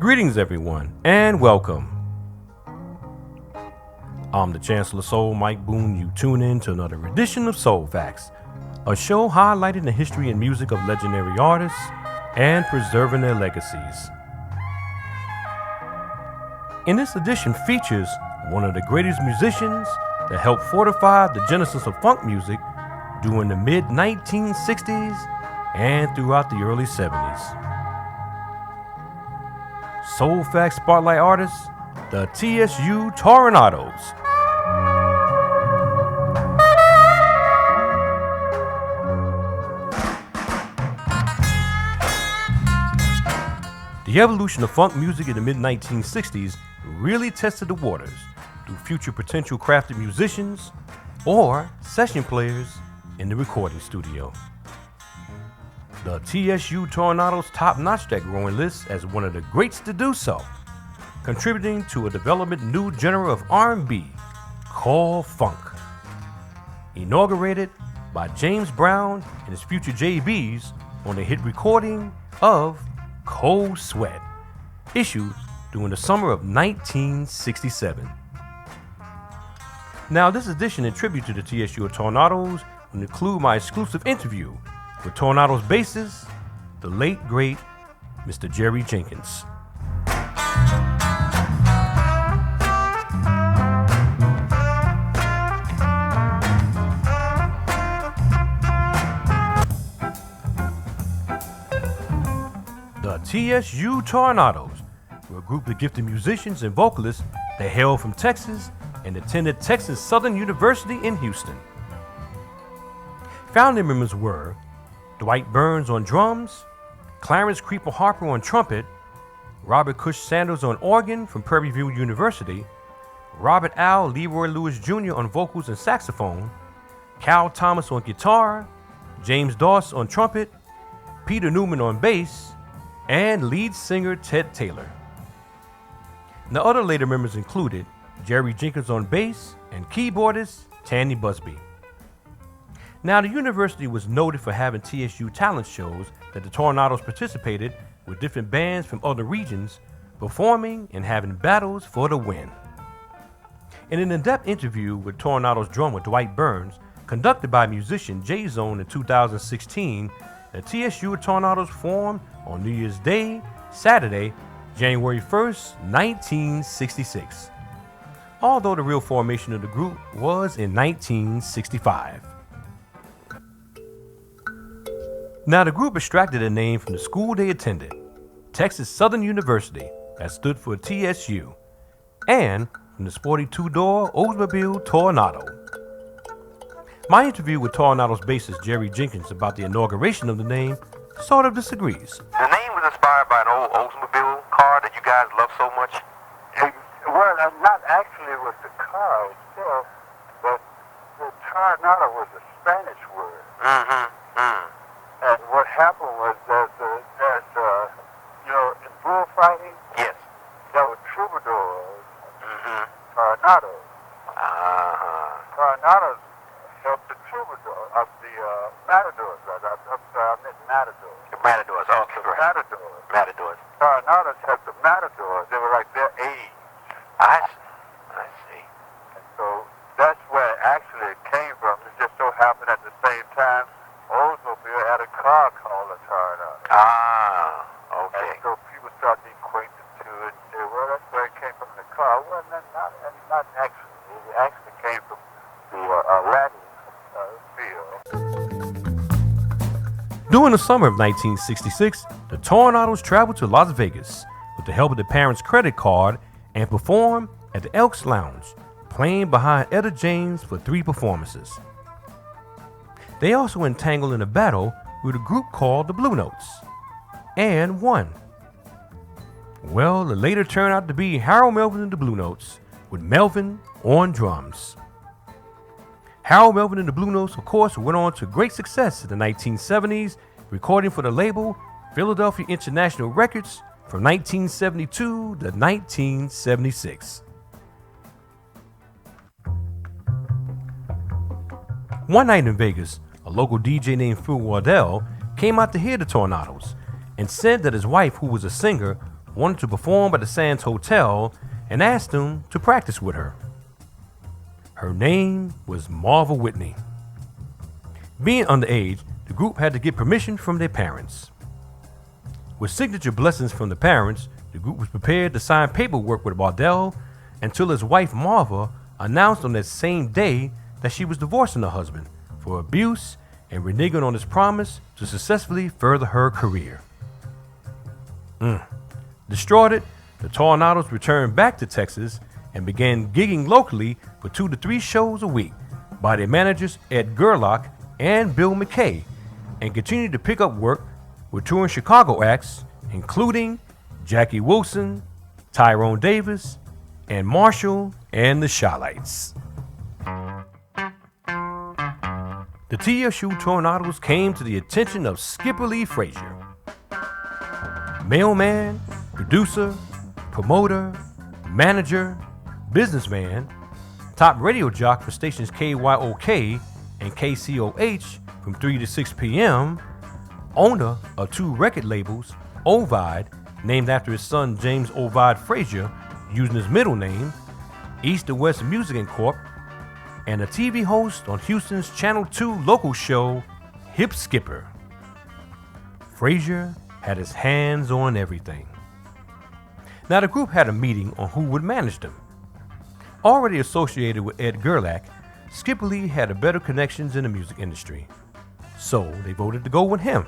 Greetings, everyone, and welcome. I'm the Chancellor Soul, Mike Boone. You tune in to another edition of Soul Facts, a show highlighting the history and music of legendary artists and preserving their legacies. In this edition features one of the greatest musicians that helped fortify the genesis of funk music during the mid-1960s and throughout the early 70s. Soul Facts Spotlight artists, the TSU Toronados. The evolution of funk music in the mid-1960s really tested the waters through future potential crafted musicians or session players in the recording studio. The TSU Toronados top-notched that growing list as one of the greats to do so, contributing to a development new genre of R&B called funk. Inaugurated by James Brown and his future JBs on the hit recording of Cold Sweat, issued during the summer of 1967. Now, this edition in tribute to the TSU Toronados will include my exclusive interview with Toronados bassist, the late great Mr. Jerry Jenkins. The TSU Toronados were a group of gifted musicians and vocalists that hailed from Texas and attended Texas Southern University in Houston. Founding members were Dwight Burns on drums, Clarence Creeper Harper on trumpet, Robert Cush Sanders on organ from Prairie View University, Robert Al Leroy Lewis Jr. on vocals and saxophone, Cal Thomas on guitar, James Doss on trumpet, Peter Newman on bass, and lead singer Ted Taylor. The other later members included Jerry Jenkins on bass and keyboardist Tanny Busby. Now, the university was noted for having TSU talent shows that the Toronados participated with different bands from other regions, performing and having battles for the win. In an in-depth interview with Toronados drummer Dwight Burns, conducted by musician J-Zone in 2016, the TSU Toronados formed on New Year's Day, Saturday, January 1st, 1966. Although the real formation of the group was in 1965. Now, the group extracted a name from the school they attended, Texas Southern University, that stood for TSU, and from the sporty two-door Oldsmobile Toronado. My interview with Toronados bassist Jerry Jenkins about the inauguration of the name sort of disagrees. The name was inspired by an old Oldsmobile car that you guys love so much? Well, not actually with the car itself, but the Toronado was a Spanish word. And what happened was that in bullfighting, Yes. there were troubadours, Toronados. Toronados helped the troubadour of the matadors. I'm sorry, I meant matadors. The Matadors. Oh, okay, right. Matadors. Matadors. Toronados helped the matadors. They were like their aides. I see. And so that's where actually it came from. It just so happened at the same time, Oldsmobile had a car called a Toronado. Okay. And so people started being acquainted to it and say, well, that's where it came from, the car. Well, not actually. It actually came from the Latin field. During the summer of 1966, the Toronados traveled to Las Vegas with the help of the parents' credit card and performed at the Elks Lounge, playing behind Etta James for 3 performances. They also entangled in a battle with a group called the Blue Notes, and won. Well, it later turned out to be Harold Melvin and the Blue Notes, with Melvin on drums. Harold Melvin and the Blue Notes, of course, went on to great success in the 1970s, recording for the label Philadelphia International Records from 1972 to 1976. One night in Vegas, a local DJ named Phil Wardell came out to hear the Toronados and said that his wife, who was a singer, wanted to perform at the Sands Hotel and asked him to practice with her. Her name was Marva Whitney. Being underage, the group had to get permission from their parents. With signature blessings from the parents, the group was prepared to sign paperwork with Bardell until his wife Marva announced on that same day that she was divorcing her husband for abuse and reneging on his promise to successfully further her career. Distraught, the Toronados returned back to Texas and began gigging locally for 2 to 3 shows a week by their managers Ed Gerlach and Bill McKay, and continued to pick up work with touring Chicago acts including Jackie Wilson, Tyrone Davis, and Marshall and the Shylights. The TSU Toronados came to the attention of Skipper Lee Frazier. Mailman, producer, promoter, manager, businessman, top radio jock for stations KYOK and KCOH from 3 to 6 p.m., owner of 2 record labels, Ovid, named after his son James Ovid Frazier, using his middle name, East to West Music Inc., and a TV host on Houston's Channel 2 local show, Hip Skipper. Frazier had his hands on everything. Now the group had a meeting on who would manage them. Already associated with Ed Gerlach, Skipper Lee had better connections in the music industry, so they voted to go with him.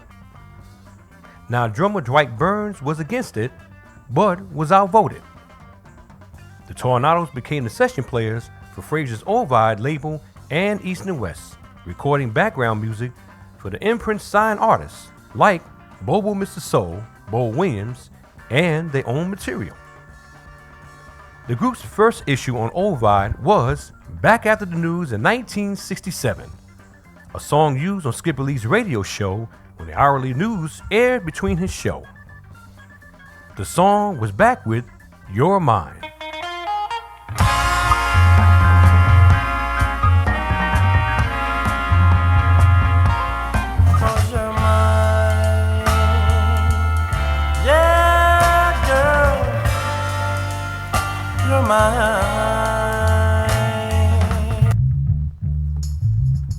Now drummer Dwight Burns was against it, but was outvoted. The Toronados became the session players for Frazier's Ovid label and East and West, recording background music for the imprint signed artists like Bobo Mr. Soul, Bo Williams, and their own material. The group's first issue on Ovid was Back After the News in 1967, a song used on Skipper Lee's radio show when the hourly news aired between his show. The song was back with You're Mine.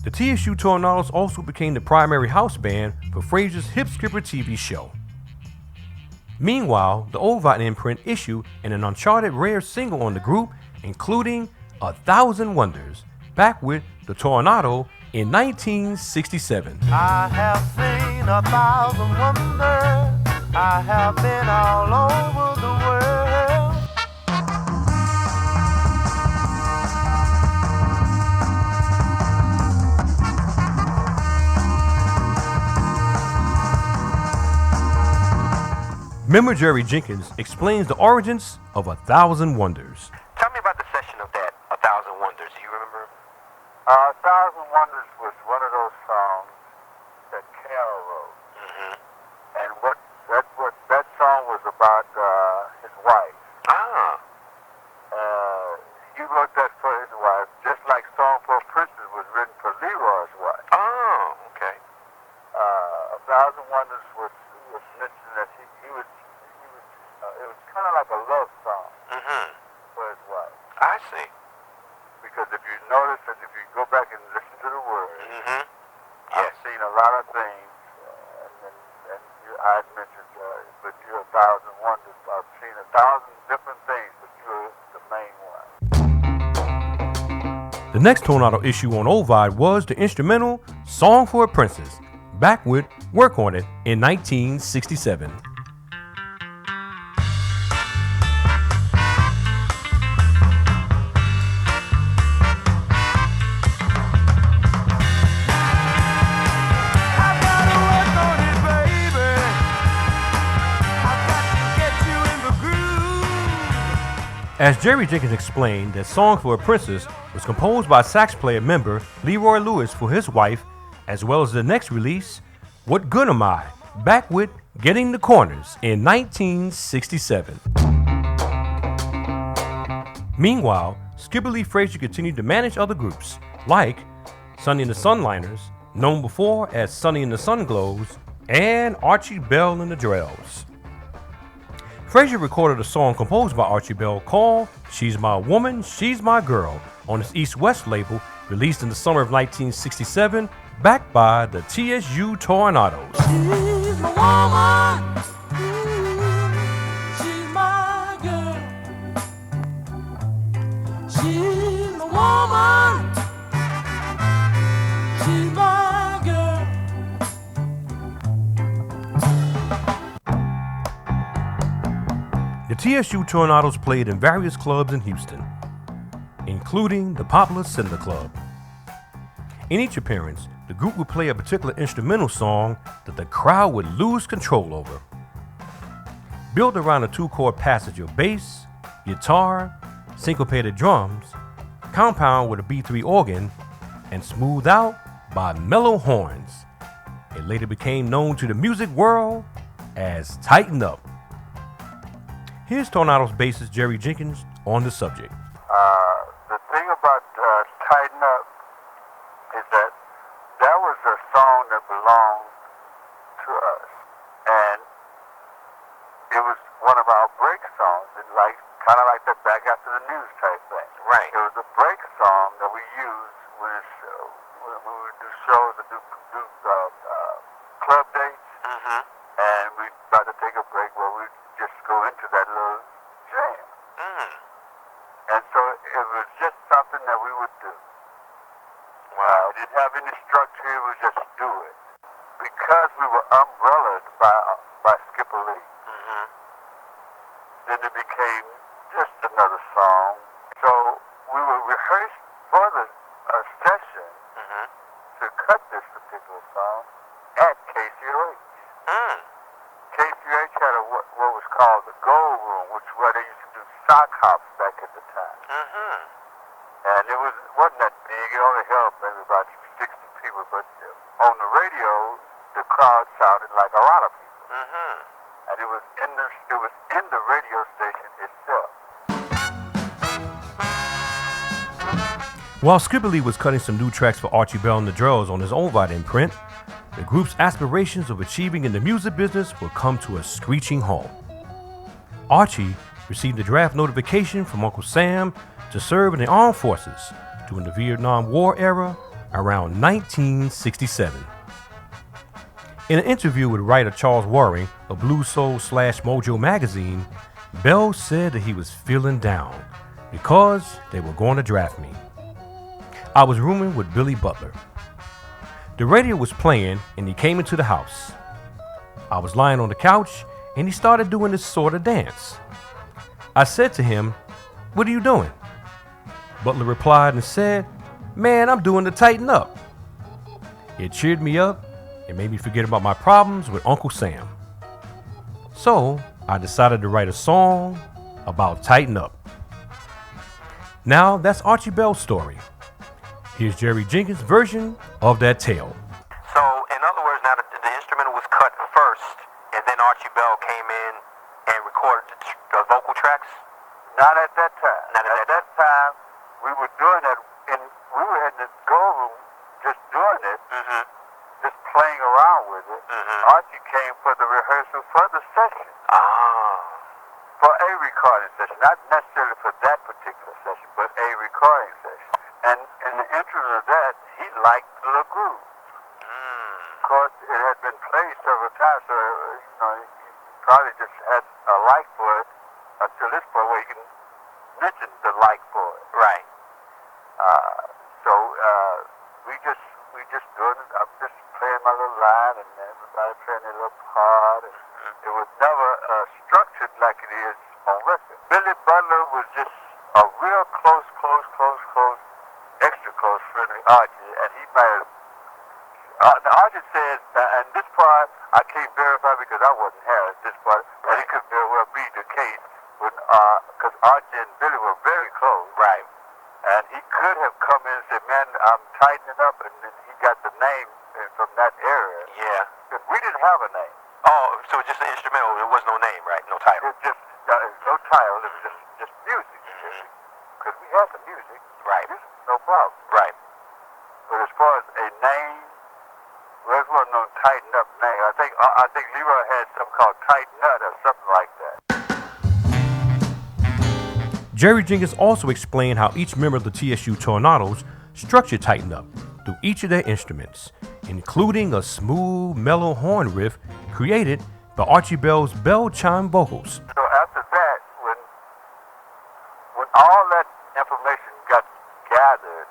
The TSU Toronados also became the primary house band for Frazier's Hip Skipper TV show. Meanwhile, the Ovid imprint issued an uncharted rare single on the group, including 1,000 Wonders, back with the Toronado in 1967. I have seen 1,000 wonders. I have been all over the world. Member Jerry Jenkins explains the origins of 1,000 Wonders. Tell me about the session of that 1,000 Wonders. Do you remember? 1,000 Wonders was one of those songs that Cal wrote. Mm-hmm. And what that song was about his wife. Ah. He wrote that for his wife, just like Song for a Princess was written for Leroy's wife. Oh, okay. 1,000 Wonders was mentioned that he was it was kind of like a love song for his wife. I see. Because if you notice and if you go back and listen to the words, Yes. I've seen a lot of things, I mentioned, but you're 1,000 Wonders. I've seen 1,000 different things, but you're the main one. The next Tornado issue on Ovid was the instrumental Song for a Princess, back with Work on It in 1967. As Jerry Jenkins explained, that Song for a Princess was composed by sax player member Leroy Lewis for his wife, as well as the next release, What Good Am I, back with Getting the Corners in 1967. Meanwhile, Skipper Lee Frazier continued to manage other groups, like Sonny and the Sunliners, known before as Sonny and the Sunglows, and Archie Bell and the Drells. Frazier recorded a song composed by Archie Bell called She's My Woman, She's My Girl on his East West label, released in the summer of 1967, backed by the TSU Toronados. She's my woman. She's my girl. She's my woman. She's my girl. The TSU Toronados played in various clubs in Houston, including the popular Cinder Club. In each appearance, the group would play a particular instrumental song that the crowd would lose control over. Built around a two-chord passage of bass, guitar, syncopated drums, compound with a B3 organ, and smoothed out by mellow horns, it later became known to the music world as Tighten Up. Here's Tornado's bassist Jerry Jenkins on the subject. The thing about Tighten Up is that was a song that belonged to us, and it was one of our break songs, and kind of like that back after the news type thing. Right. It was a break song that we used when we would do shows and do club dates, and we about to take a break where we just go into that little jam. And so it was just something that we would do. Wow. It didn't have any structure, it was just do it. Because we were umbrellaed by Skipper Lee, then it became just another song. So we would rehearse for the session to cut this particular song at KCOH. KCOH had what was called the Gold Room, which is where they used to do sock hops back at the time. And it wasn't that big. It only held maybe about 60 people. But on the radio, the crowd shouted like a lot of people. And it was in the radio station itself. While Skipper Lee was cutting some new tracks for Archie Bell and the Drills on his own Vita imprint, the group's aspirations of achieving in the music business would come to a screeching halt. Archie received a draft notification from Uncle Sam to serve in the armed forces during the Vietnam War era around 1967. In an interview with writer Charles Waring of Blue Soul / Mojo magazine, Bell said that he was feeling down because they were going to draft me. I was rooming with Billy Butler. The radio was playing and he came into the house. I was lying on the couch and he started doing this sort of dance. I said to him, "What are you doing?" Butler replied and said, "Man, I'm doing the Tighten Up." It cheered me up and made me forget about my problems with Uncle Sam. So I decided to write a song about Tighten Up. Now that's Archie Bell's story. Here's Jerry Jenkins' version of that tale. So, in other words, now the instrumental was cut first, and then Archie Bell came in and recorded the vocal tracks? Not at that time. Not at that time, we were doing it, we were in the Gold Room just doing it, just playing around with it. Archie came for the rehearsal for the session. For a recording session, not necessarily for that particular session, but a recording session. And in the interim of that, he liked the groove. Of course, it had been played several times, so he probably just had a like for it until this point where he can mention the like for it. Right. So we just doing it. I'm just playing my little line, and everybody playing their little part. And it was never structured like it is on record. Billy Butler was just a real close, extra close friend of Archie, and he might have. Archie said, and this part I can't verify because I wasn't here at this part, but it could very well be the case because Archie and Billy were very close. Right. And he could have come in and said, "Man, I'm tightening up," and then he got the name from that area. Yeah. Because we didn't have a name. Oh, so it's just an instrumental. There was no name, right? No title. It just no title. It was just music. Because we had the music. Right. No problem. Right. But as far as a name, well, there wasn't no tighten up name. I think Leroy had something called Tighten Up or something like that. Jerry Jenkins also explained how each member of the TSU Toronados structured Tighten Up through each of their instruments, including a smooth, mellow horn riff created by Archie Bell's bell chime vocals. So after that, when all that information got gathered,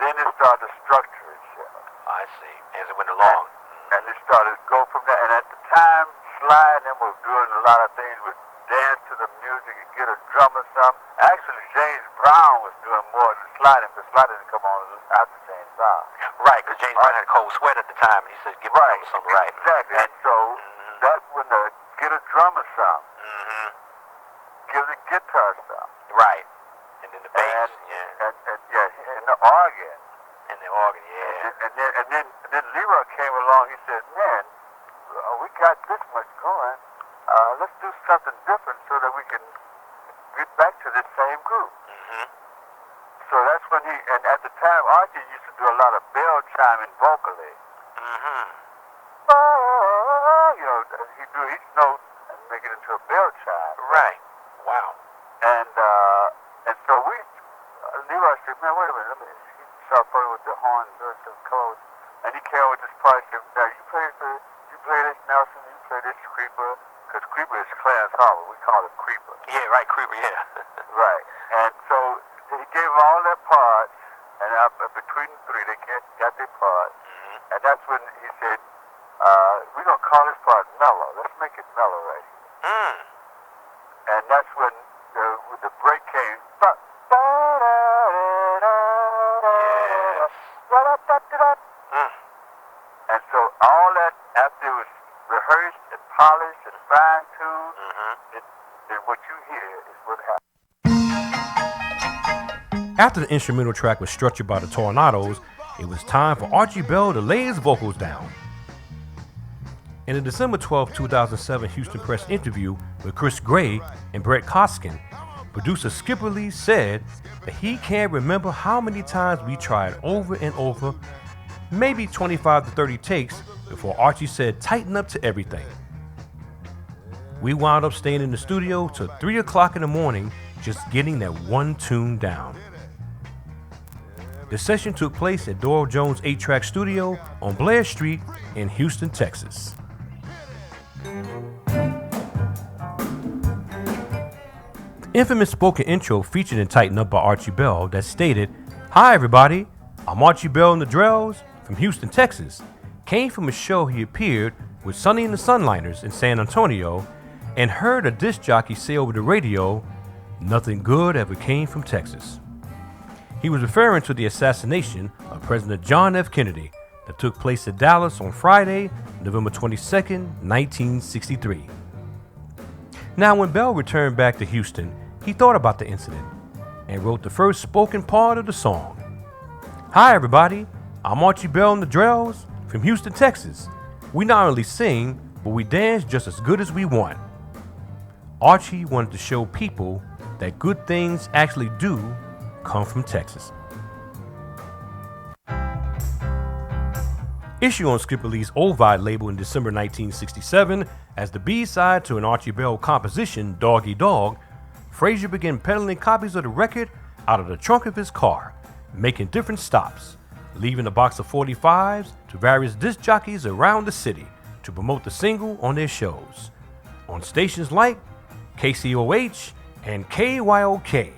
then it started to structure itself. I see. As it went along. And it started to go from there. And at the time, Sly and them was doing a lot of things with dance to the music and get a drum or something. Actually, James Brown was doing more than Sly, because Sly didn't come on after James Brown. Right, because James Brown had a cold sweat at the time, and he said, give me something right. Exactly. And so that's when the get a drum or something. Give the guitar something. Right. And then the bass, and the organ. And the organ, yeah. And then Leroy came along. He said, "Man, we got this much going. Let's do something different so that we can get back to this same group." So that's when and at the time, Archie used to do a lot of bell chiming vocally. He'd do each note and make it into a bell chime. Right. Wow. And so Leroy said, "Man, wait a minute, let me." He started playing with the horns and he came with this part. He said, "Now you play this Nelson, you play this Creeper, because Creeper is Clarence Harper. We call it Creeper." Yeah, right, Creeper, yeah. Right. And so he gave them all their parts, and between the three, they got their parts. And that's when he said, "We're going to call this part mellow. Let's make it mellow right here." And that's when the break came. And so all that, after it was rehearsed and polished and fine-tuned, then what you hear is what happened. After the instrumental track was structured by the Toronados, it was time for Archie Bell to lay his vocals down. In a December 12, 2007 Houston Press interview with Chris Gray and Brett Koskin, producer Skipper Lee said that he can't remember how many times we tried over and over, maybe 25 to 30 takes, before Archie said tighten up to everything. We wound up staying in the studio till 3 o'clock in the morning just getting that one tune down. The session took place at Doyle Jones 8-track studio on Blair Street in Houston, Texas. The infamous spoken intro featured in Tighten Up by Archie Bell that stated, "Hi everybody, I'm Archie Bell and the Drells from Houston, Texas," came from a show he appeared with Sonny and the Sunliners in San Antonio and heard a disc jockey say over the radio, "Nothing good ever came from Texas." He was referring to the assassination of President John F. Kennedy that took place in Dallas on Friday, November 22nd, 1963. Now, when Bell returned back to Houston, he thought about the incident and wrote the first spoken part of the song. "Hi everybody, I'm Archie Bell and the Drells from Houston, Texas. We not only sing, but we dance just as good as we want." Archie wanted to show people that good things actually do come from Texas. Issued on Skipper Lee's Ovid label in December 1967 as the B-side to an Archie Bell composition, Doggy Dog, Frazier began peddling copies of the record out of the trunk of his car, making different stops, leaving a box of 45s to various disc jockeys around the city to promote the single on their shows, on stations like KCOH and KYOK,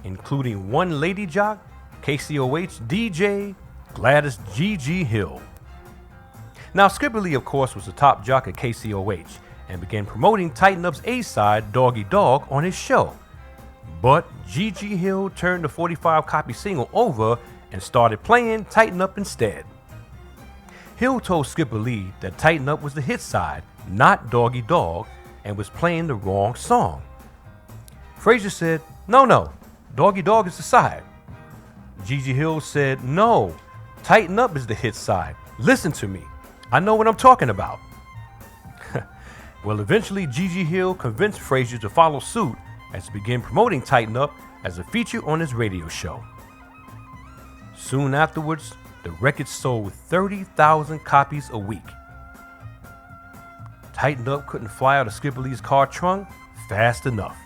including one lady jock, KCOH DJ Gladys G.G. Hill. Now, Skipper Lee, of course, was the top jock at KCOH and began promoting Tighten Up's A-side, Doggy Dog, on his show. But G.G. Hill turned the 45-copy single over and started playing Tighten Up instead. Hill told Skipper Lee that Tighten Up was the hit side, not Doggy Dog, and was playing the wrong song. Frazier said, No, Doggy Dog is the side. G.G. Hill said, "No, Tighten Up is the hit side. Listen to me. I know what I'm talking about." Well, eventually G.G. Hill convinced Frazier to follow suit as he began promoting Tighten Up as a feature on his radio show. Soon afterwards, the record sold 30,000 copies a week. Tighten Up couldn't fly out of Skipper Lee's car trunk fast enough.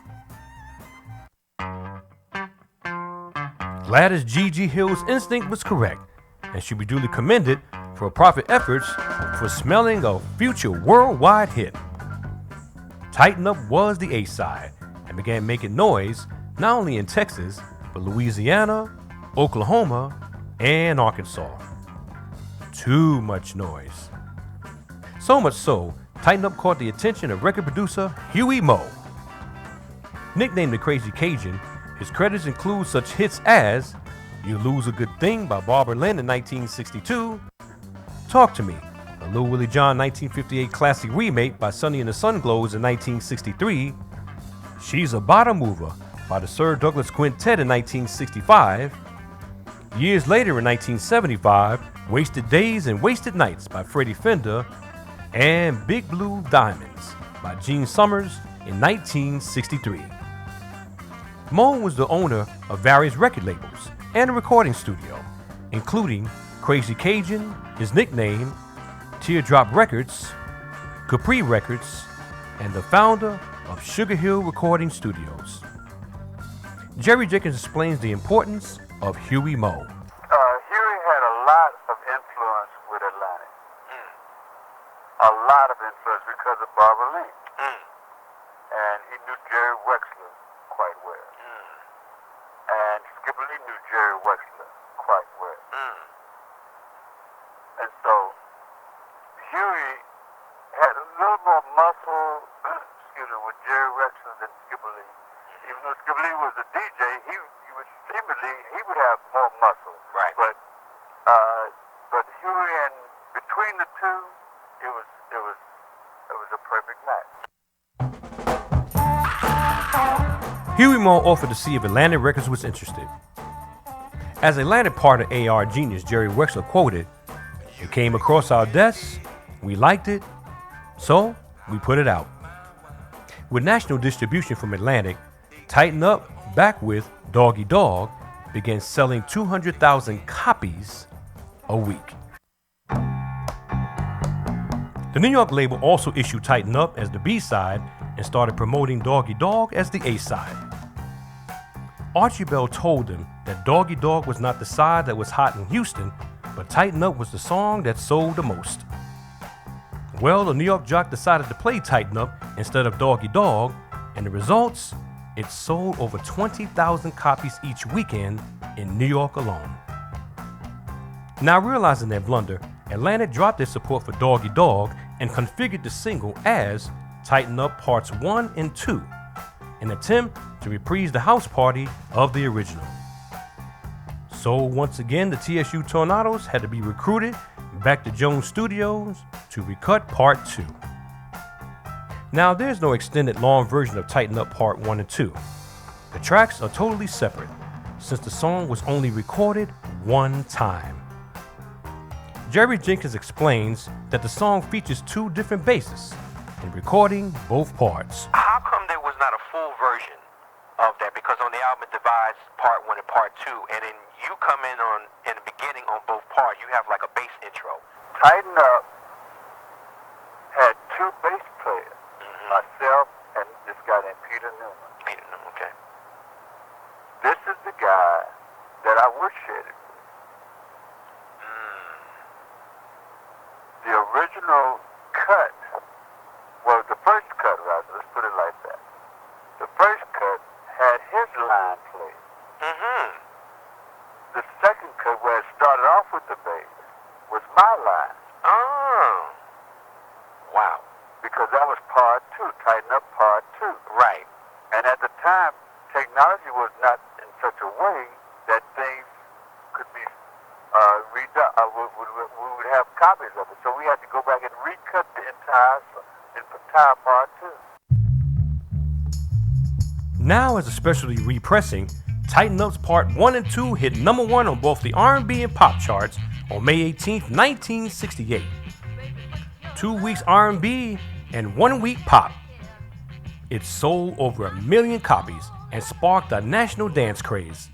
Gladys Gigi Hill's instinct was correct, and should be duly commended for her profit efforts for smelling a future worldwide hit. Tighten Up was the A-side and began making noise not only in Texas, but Louisiana, Oklahoma, and Arkansas. Too much noise. So much so, Tighten Up caught the attention of record producer Huey Moe. Nicknamed the Crazy Cajun, his credits include such hits as You Lose a Good Thing by Barbara Lynn in 1962, Talk to Me, a Lil Willie John 1958 classic remake by Sonny and the Sunglows in 1963, She's a Bottom Mover by the Sir Douglas Quintet in 1965, years later in 1975, Wasted Days and Wasted Nights by Freddie Fender, and Big Blue Diamonds by Gene Summers in 1963. Moe was the owner of various record labels and a recording studio, including Crazy Cajun, his nickname, Teardrop Records, Capri Records, and the founder of Sugar Hill Recording Studios. Jerry Jenkins explains the importance of Huey Moe. Huey had a lot of influence with Atlantic. A lot of influence because of Barbara Lee. And he knew Jerry Wexler quite well. And Skipper Lee knew Jerry Wexler quite well. And so Huey had a little more muscle, with Jerry Wexler than Skipper Lee. Even though Skipper Lee was a DJ, he would have more muscle. Right. But Huey, and between the two, it was a perfect match. Huey Moe offered to see if Atlantic Records was interested. As Atlantic part of AR genius Jerry Wexler quoted, "It came across our desks, we liked it, so we put it out." With national distribution from Atlantic, Tighten Up, back with Doggy Dog, began selling 200,000 copies a week. The New York label also issued Tighten Up as the B-side and started promoting Doggy Dog as the A-side. Archie Bell told them that Doggy Dog was not the side that was hot in Houston, but Tighten Up was the song that sold the most. Well, the New York jock decided to play Tighten Up instead of Doggy Dog, and the results, it sold over 20,000 copies each weekend in New York alone. Now realizing their blunder, Atlantic dropped their support for Doggy Dog and configured the single as Tighten Up Parts 1 and 2, an attempt to reprise the house party of the original. So once again, the TSU Toronados had to be recruited back to Jones Studios to recut Part 2. Now there's no extended long version of Tighten Up Part 1 and 2. The tracks are totally separate, since the song was only recorded one time. Jerry Jenkins explains that the song features two different basses in recording both parts. How come there was not a full version of that? Because on the album it divides Part 1 and Part 2, and then you come in the beginning on both parts. You have like a bass intro. Tighten Up had two bass players, myself and this guy named Peter Newman. Peter Newman, okay. This is the guy that I worshiped with. The original cut, well, the first cut, rather, let's put it like that. The first cut had his line played. The second cut, where it started off with the bass, was my line. Oh. Wow. Because that was Part 2, Tighten Up Part 2. Right. And at the time, technology was not in such a way that things could be redone. We would have copies of it. So we had to go back and recut the entire Part 2. Now as a specialty repressing, Tighten Up's Part 1 and 2 hit number 1 on both the R&B and pop charts on May 18, 1968. 2 weeks R&B and 1 week pop. It sold over 1 million copies and sparked a national dance craze.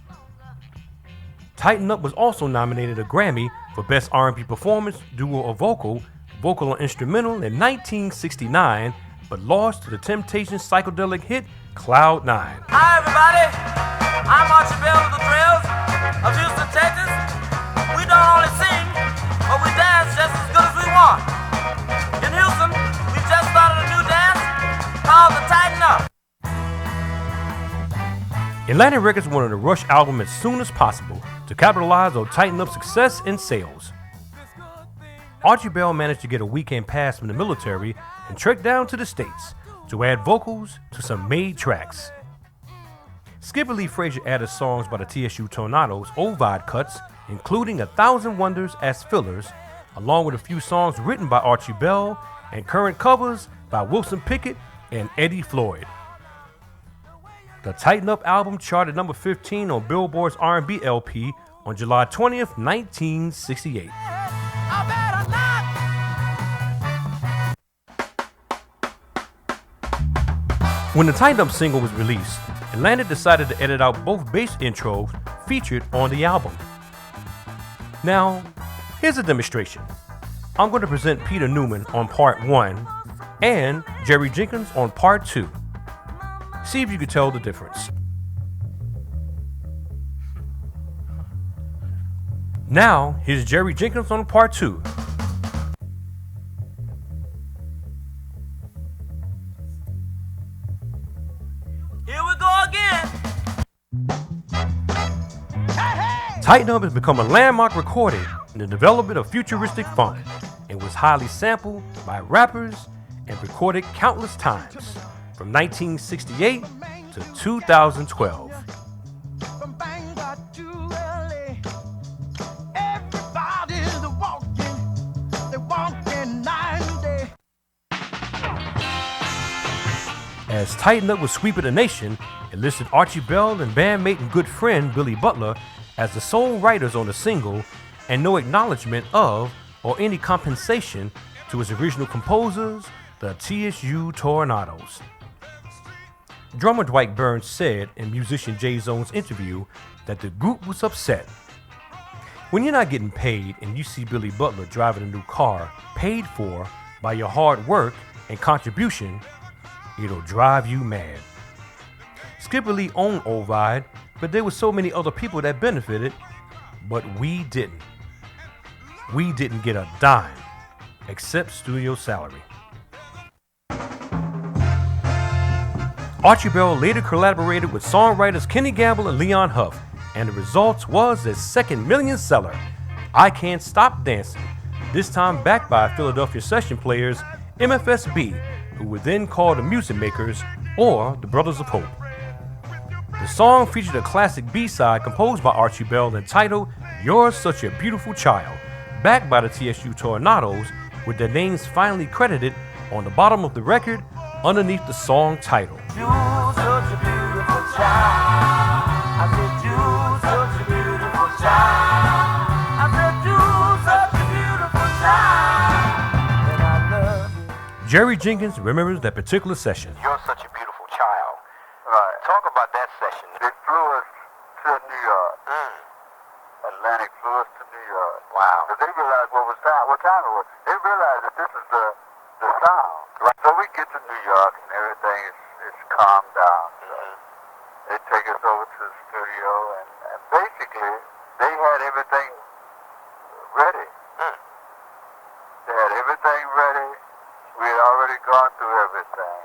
Tighten Up was also nominated a Grammy for Best R&B Performance, Duo or Vocal or Instrumental in 1969, but lost to the Temptations' psychedelic hit Cloud 9. Hi everybody, I'm Archie Bell with the Thrills. of Houston, Texas. We don't only sing, but we dance just as good as we want. In Houston, we just started a new dance called the Tighten Up. Atlantic Records wanted to rush album as soon as possible to capitalize on Tighten Up's success in sales. Archie Bell managed to get a weekend pass from the military and trekked down to the States to add vocals to some made tracks. Skipper Lee Frazier added songs by the TSU Toronados Ovid cuts, including 1,000 Wonders as fillers, along with a few songs written by Archie Bell and current covers by Wilson Pickett and Eddie Floyd. The Tighten Up album charted number 15 on Billboard's R&B LP on July 20th, 1968. When the Tighten Up single was released, Atlantic decided to edit out both bass intros featured on the album. Now, here's a demonstration. I'm going to present Peter Newman on part 1 and Jerry Jenkins on part 2. See if you can tell the difference. Now, here's Jerry Jenkins on part 2. Here we go again. Tighten Up has become a landmark recording in the development of futuristic funk and was highly sampled by rappers and recorded countless times from 1968 to 2012. As Tighten Up was sweeping the nation, it listed Archie Bell and bandmate and good friend Billy Butler as the sole writers on the single, and no acknowledgement of or any compensation to its original composers, the TSU Toronados. Drummer Dwight Burns said in musician Jay Zone's interview that the group was upset. When you're not getting paid and you see Billy Butler driving a new car paid for by your hard work and contribution, it'll drive you mad. Skipper Lee owned Ovid, but there were so many other people that benefited, but we didn't. We didn't get a dime, except studio salary. Archie Bell later collaborated with songwriters Kenny Gamble and Leon Huff, and the result was his second million seller, I Can't Stop Dancing, this time backed by Philadelphia session players MFSB, who were then called the Music Makers or the Brothers of Hope. The song featured a classic B-side composed by Archie Bell entitled You're Such a Beautiful Child, backed by the TSU Toronados, with their names finally credited on the bottom of the record underneath the song title. You're such a beautiful child. I said you're such a beautiful child. I said you're such a beautiful child. And I love you. Jerry Jenkins remembers that particular session. You're such a beautiful child. Right. Talk about that session. They flew us to New York. Atlantic flew us to New York. Wow. Because they realized what time it was. They realized that this is the sound. Right. So we get to New York and everything is calmed down. So they take us over to the studio and basically they had everything ready. They had everything ready. We had already gone through everything.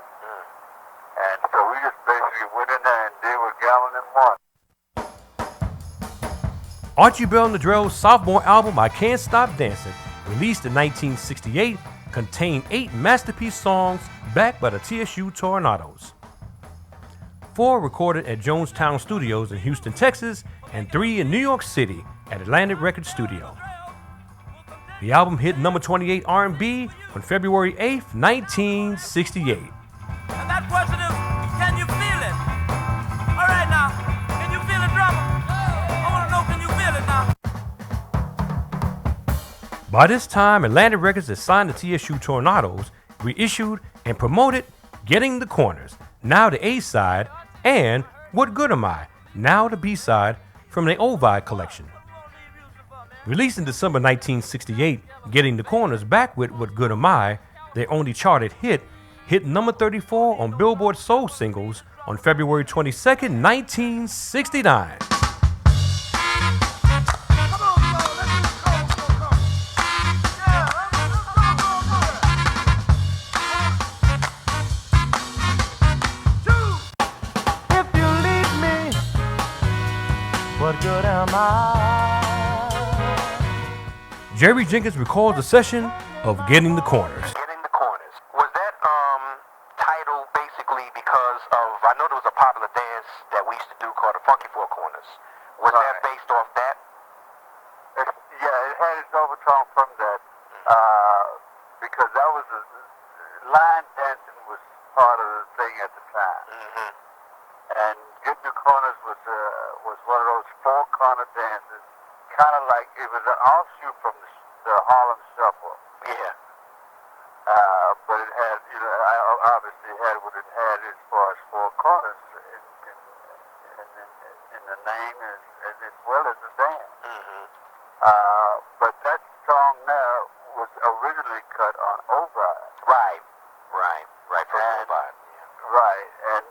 And so we just basically went in there and did what Gallon and won. Archie Bell and the Drell's sophomore album, I Can't Stop Dancing, released in 1968, contained 8 masterpiece songs backed by the TSU Toronados. 4 recorded at Jonestown Studios in Houston, Texas, and 3 in New York City at Atlantic Records Studio. The album hit number 28 R&B on February 8th, 1968. And that question is, can you feel it? All right now, can you feel it, drummer? I want to know, can you feel it now? By this time, Atlantic Records had signed the TSU Toronados, reissued and promoted Getting the Corners, now the A-side, and What Good Am I, now the B-side, from the Ovid collection. Released in December 1968, Getting the Corners, back with What Good Am I, their only charted hit number 34 on Billboard Soul Singles on February 22nd, 1969. good am I? Jerry Jenkins records a session of Getting the Corners. Getting the Corners. Was that title basically because of, I know there was a popular dance that we used to do called the Funky Four Corners. Was that based off that? Yeah, it had its overtone from that. Because that was line dancing was part of the thing at the time. Mm-hmm. And Getting the Corners was one of those four-corner dances, kind of like it was an offshoot from the Harlem Shuffle. Yeah. But it had, obviously had what it had as far as four corners in the name as well as the dance. Mm-hmm. But that song now was originally cut on O'Brien. Right. First And- O'Brien. Right, and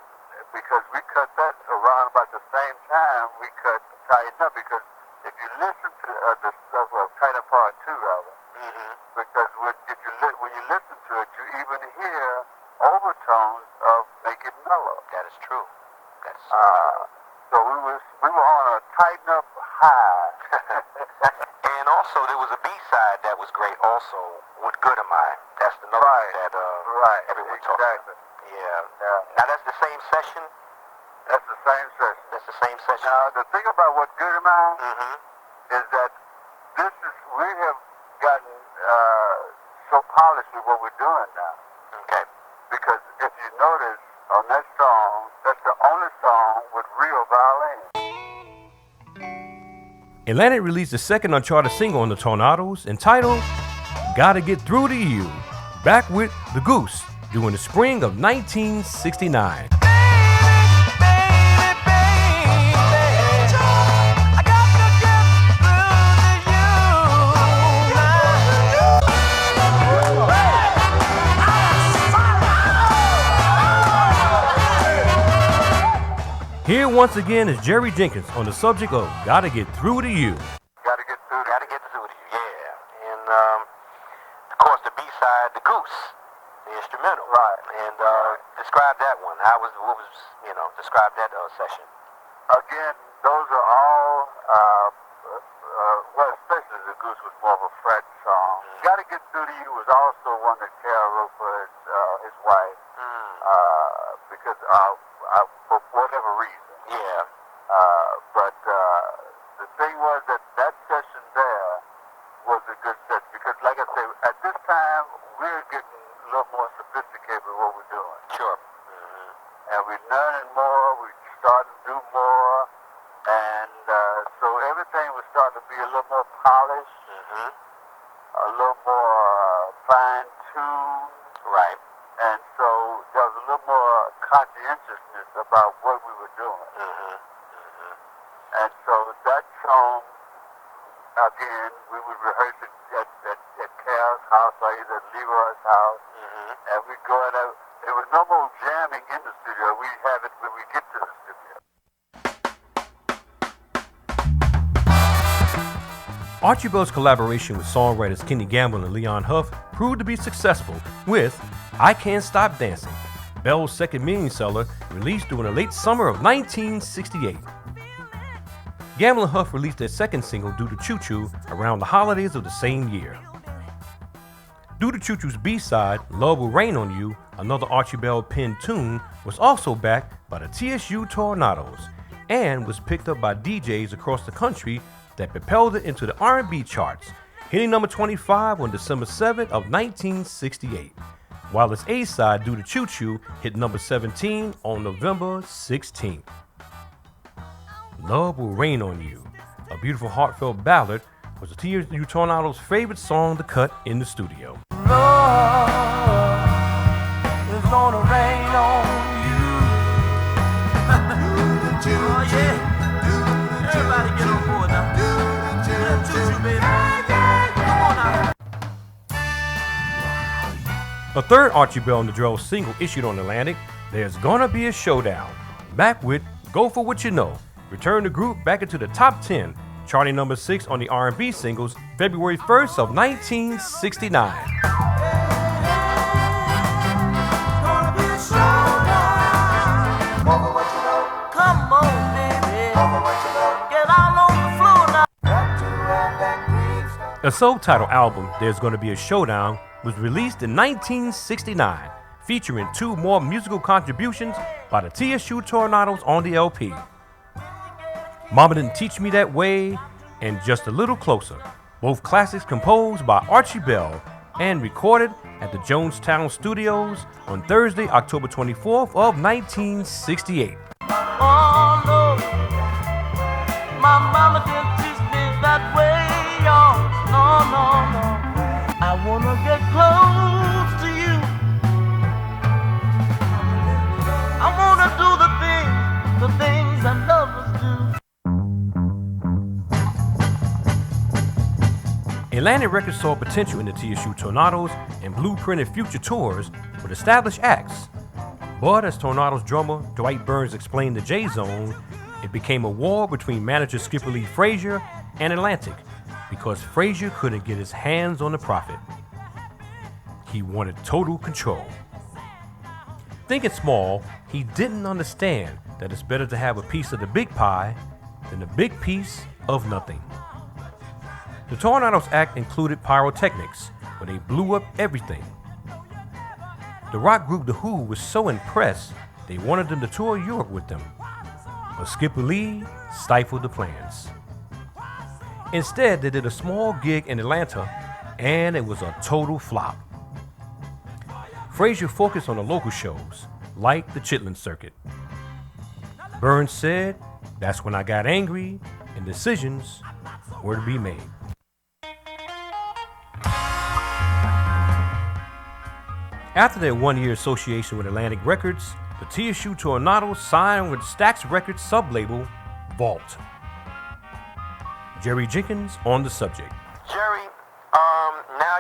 because we cut that around about the same time we cut Tighten Up, because if you listen to the stuff of Tighten Up Part 2, rather, Mm-hmm. because when you listen to it, you even hear overtones of Make It Mellow. That is true. That's So we were on a Tighten Up high. And also there was a B-side that was great also with Good Am I. That's the number that everyone talks about. Yeah. Now that's the same session? That's the same session. That's the same session? Now the thing about What Good Am I Mm-hmm. is that we have gotten so polished with what we're doing now. Okay. Because if you notice on that song, that's the only song with real violin. Atlantic released the second uncharted single on the Toronados entitled Gotta Get Through to You, back with The Goose during the spring of 1969. Here once again is Jerry Jenkins on the subject of Gotta Get Through to You. Gotta get through Gotta get through to you, yeah. And of course the B-side, The Goose, the instrumental. Right. And describe that one. Describe that session. Again, those are all, especially The Goose was more of a fret song. Gotta Get Through to You was also one that Carol wrote for his wife, because for whatever reason. Yeah. But the thing was that session there was a good session, because like I say, at this time, we're getting a little more sophisticated with what we're doing. Sure. Mm-hmm. And we're learning more, we're starting to do more, and so everything was starting to be a little more polished, Mm-hmm. a little more fine-tuned, Right. and so there was a little more conscientiousness about what we were doing. Mm-hmm. And so that song, again, we would rehearse it at Carol's house or either Leroy's house, Mm-hmm. and we'd go in there. There was no more jamming in the studio. We have it when we get to the studio. Archie Bell's collaboration with songwriters Kenny Gamble and Leon Huff proved to be successful with I Can't Stop Dancing, Bell's second mini-seller released during the late summer of 1968. Gamble and Huff released their second single, Due to Choo Choo, around the holidays of the same year. Due to Choo Choo's B-side, Love Will Rain on You, another Archie Bell penned tune, was also backed by the TSU Toronados and was picked up by DJs across the country that propelled it into the R&B charts, hitting number 25 on December 7th of 1968, while its A-side, Due to Choo Choo, hit number 17 on November 16th. Love Will Rain on You, a beautiful heartfelt ballad, was the TSU Toronados' favorite song to cut in the studio. Love is gonna rain on you. Oh yeah. Everybody get on board now. Choo-choo, baby. Come on now. A third Archie Bell and the Drells single issued on Atlantic, There's Gonna Be a Showdown, back with Go For What You Know, returned the group back into the top 10, charting number 6 on the R&B singles February 1st of 1969. Come on, baby. Get on A self-titled album, There's Gonna Be a Showdown, was released in 1969, featuring 2 more musical contributions by the TSU Toronados on the LP. Mama Didn't Teach Me That Way and Just a Little Closer, both classics composed by Archie Bell and recorded at the Jonestown Studios on Thursday, October 24th of 1968. Oh no, my mama didn't teach me that way, y'all. No, no, no. I wanna get close to you. I wanna do the things that lovers do. Atlantic Records saw potential in the TSU Tornadoes and blueprinted future tours with established acts. But as Tornadoes drummer Dwight Burns explained to J-Zone, it became a war between manager Skipper Lee Frazier and Atlantic because Frazier couldn't get his hands on the profit. He wanted total control. Thinking small, he didn't understand that it's better to have a piece of the big pie than a big piece of nothing. The Tornadoes act included pyrotechnics, where they blew up everything. The rock group The Who was so impressed, they wanted them to tour Europe with them. But Skipper Lee stifled the plans. Instead, they did a small gig in Atlanta, and it was a total flop. Frazier focused on the local shows, like the Chitlin Circuit. Burns said, "That's when I got angry, and decisions were to be made." After their one-year association with Atlantic Records, the TSU Tornadoes signed with Stax Records sub-label Vault. Jerry Jenkins on the subject. Jerry, now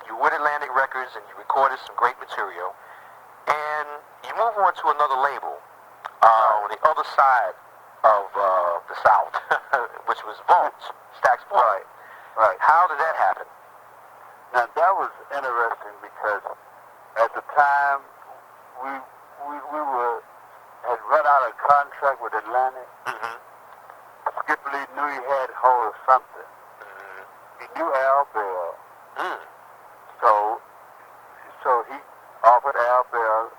you're with Atlantic Records and you recorded some great material, and you move on to another label on the other side of the South, which was Vault, Stax Vault. Right. How did that happen? Now that was interesting because at the time we had run out of contract with Atlantic. Mm-hmm. Skipper Lee knew he had hold of something. Mm-hmm. He knew Al Bell, Mm. so he offered Al Bell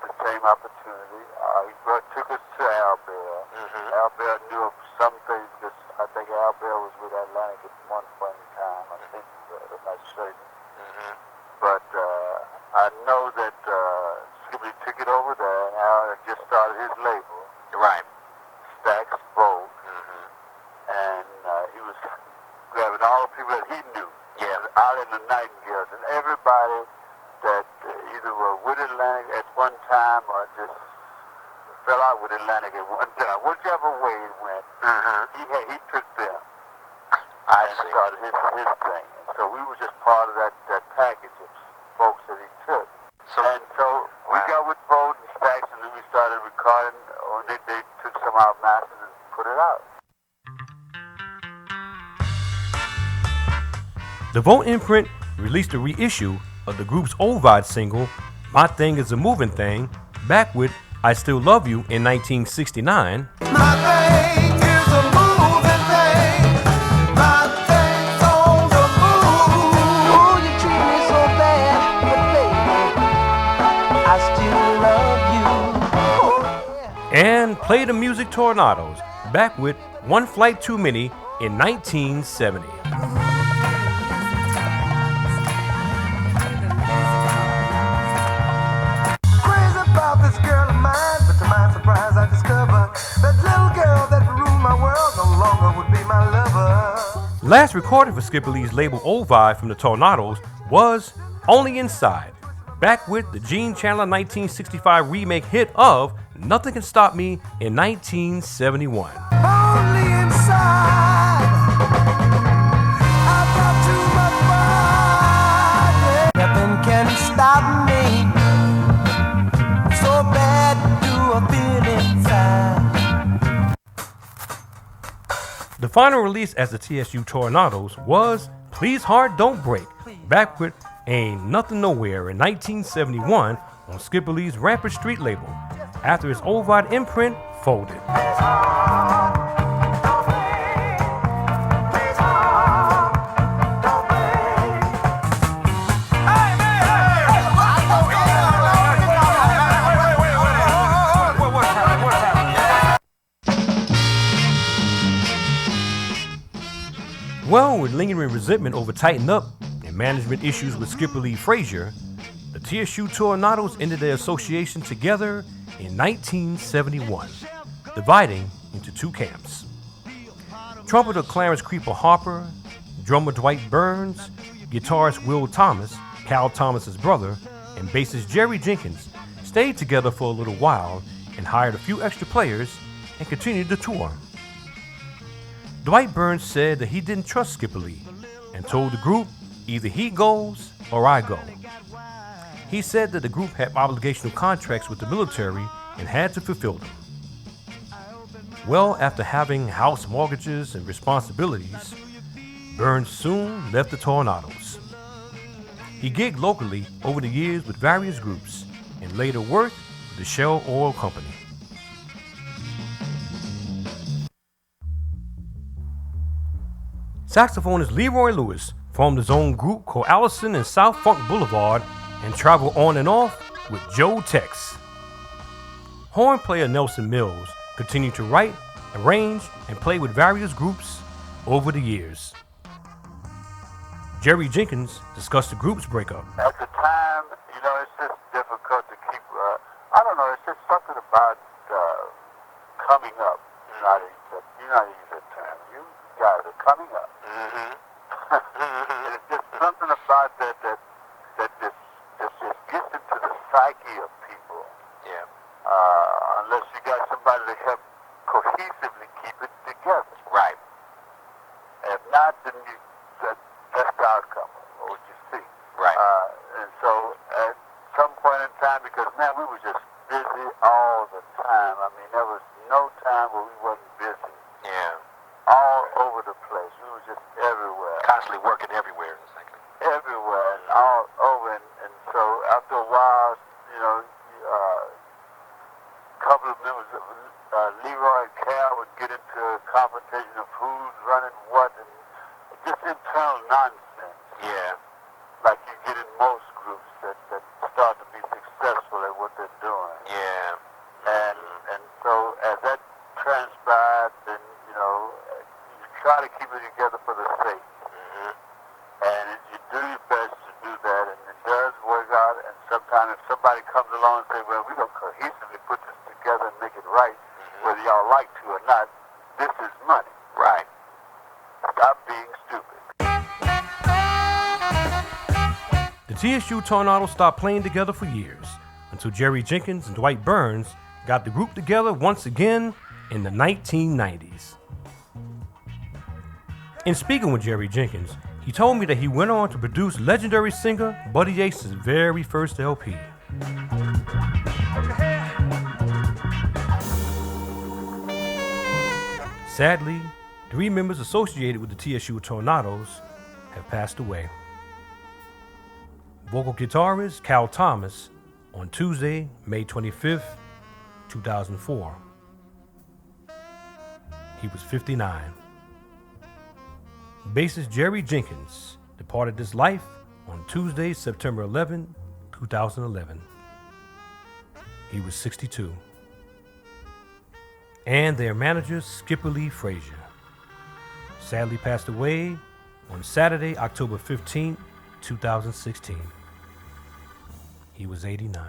the same opportunity. He took us to Al Bell. Mm-hmm. Al Bell knew of some things because I think Al Bell was with Atlantic at one point in time. I think, I'm not certain. Mm-hmm. But I know that Skipper Lee took it over there, and Al had just started his label, Right. Stax Vogue, Mm-hmm. and he was grabbing all the people that he knew. Yeah. Out in the Nightingales, and everybody that either were with Atlantic at one time or just fell out with Atlantic at one time. Whichever way it went, Mm-hmm. he took them I and see. started his thing. And so we were just part of that package of folks that he took. So, And so we Wow. got with Vogue and Stax, and then we started recording, or they took some of our masters and put it out. The Vote imprint released a reissue of the group's Ovid single, My Thing Is a Moving Thing, back with I Still Love You in 1969, My thing is a moving thing. My thing's on the move. Oh, you treat me so bad, but baby, I still love you. Oh, yeah. and Play the Music Tornadoes, back with One Flight Too Many in 1970. Crazy about this girl of mine, but to my surprise I discover that little girl that ruled my world no longer would be my lover. Last recorded for Skipper Lee's label Ovid from the Tornadoes was Only Inside, back with the Gene Chandler 1965 remake hit of Nothing Can Stop Me in 1971. Only inside, I've got too much pride. Nothing can stop me. So bad do I feel inside. The final release as the TSU Tornadoes was Please Heart Don't Break, back with Ain't Nothing Nowhere in 1971 on Skipper Lee's Rampart Street label, after his Ovid imprint folded. Well, with lingering resentment over Tighten Up and management issues with Skipper Lee Frazier, the TSU Toronados ended their association together in 1971, dividing into two camps. Trumpeter Clarence Creeper Harper, drummer Dwight Burns, guitarist Will Thomas, Cal Thomas's brother, and bassist Jerry Jenkins stayed together for a little while and hired a few extra players and continued the tour. Dwight Burns said that he didn't trust Skipper Lee and told the group either he goes or I go. He said that the group had obligational contracts with the military and had to fulfill them. Well, after having house mortgages and responsibilities, Burns soon left the Toronados. He gigged locally over the years with various groups and later worked with the Shell Oil Company. Saxophonist Leroy Lewis formed his own group called Allison and South Funk Boulevard and traveled on and off with Joe Tex. Horn player Nelson Mills continued to write, arrange, and play with various groups over the years. Jerry Jenkins discussed the group's breakup. At the time, it's just difficult to keep, I don't know, it's just something about coming up. You know how to use that term. You guys are coming up. And it's just something about that just gets into the psyche of people. Yeah. Unless you got somebody to help cohesively keep it together. Right. If not, then that's the outcome of what you see. Right. And so at some point in time, because man, we were just busy all the time. I mean, there was no time where we wasn't busy. Yeah. All over the place. We were just everywhere. Constantly working everywhere. Exactly. Everywhere and all over. And so after a while, a couple of members of Leroy and Cal would get into a confrontation of who's running what and just internal nonsense. Yeah. Like you get in most groups that start to be successful at what they're doing. Yeah. And so as that transpired, then, you try to keep it together for the sake. And you do your best to do that, and it does work out. And sometimes if somebody comes along and says, well, we're going to cohesively put this together and make it right, whether y'all like to or not, this is money. Right. Stop being stupid. The TSU Tornadoes stopped playing together for years until Jerry Jenkins and Dwight Burns got the group together once again in the 1990s. In speaking with Jerry Jenkins, he told me that he went on to produce legendary singer Buddy Ace's very first LP. Sadly, 3 members associated with the TSU Tornadoes have passed away. Vocal guitarist Cal Thomas on Tuesday, May 25th, 2004. He was 59. Bassist Jerry Jenkins departed this life on Tuesday, September 11, 2011. He was 62. And their manager, Skipper Lee Frazier, sadly passed away on Saturday, October 15, 2016. He was 89.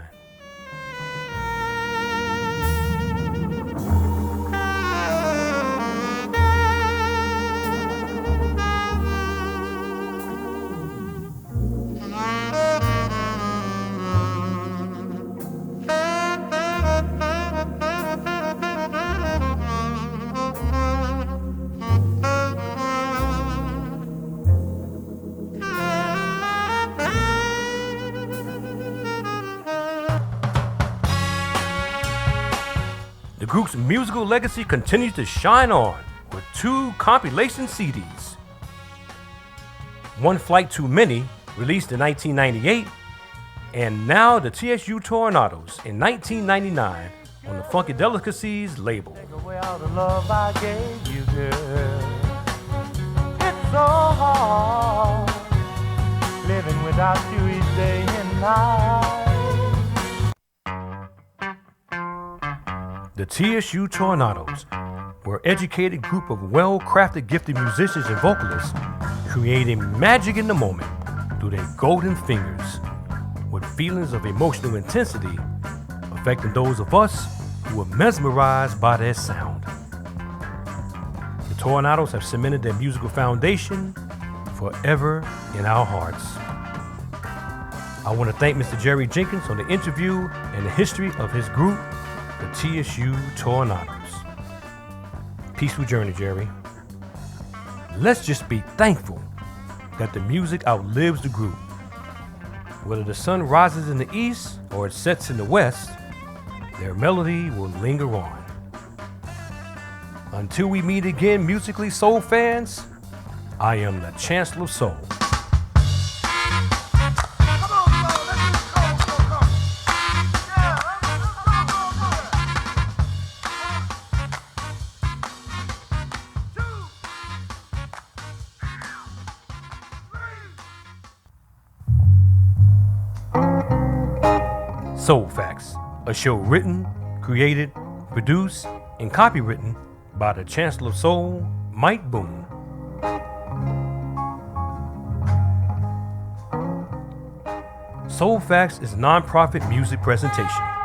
The group's musical legacy continues to shine on with 2 compilation CDs. One Flight Too Many, released in 1998, and now the TSU Toronados in 1999 on the Funky Delicacies label. Take away all the love I gave you, girl. It's so hard living without you each day and night. The TSU Toronados We're an educated group of well-crafted, gifted musicians and vocalists creating magic in the moment through their golden fingers with feelings of emotional intensity affecting those of us who are mesmerized by their sound. The Toronados have cemented their musical foundation forever in our hearts. I want to thank Mr. Jerry Jenkins on the interview and the history of his group, the TSU Toronados. Peaceful journey, Jerry. Let's just be thankful that the music outlives the group. Whether the sun rises in the east or it sets in the west, their melody will linger on. Until we meet again, musically soul fans, I am the Chancellor of Soul. Soul Facts, a show written, created, produced, and copywritten by the Chancellor of Soul, Mike Boone. Soul Facts is a non-profit music presentation.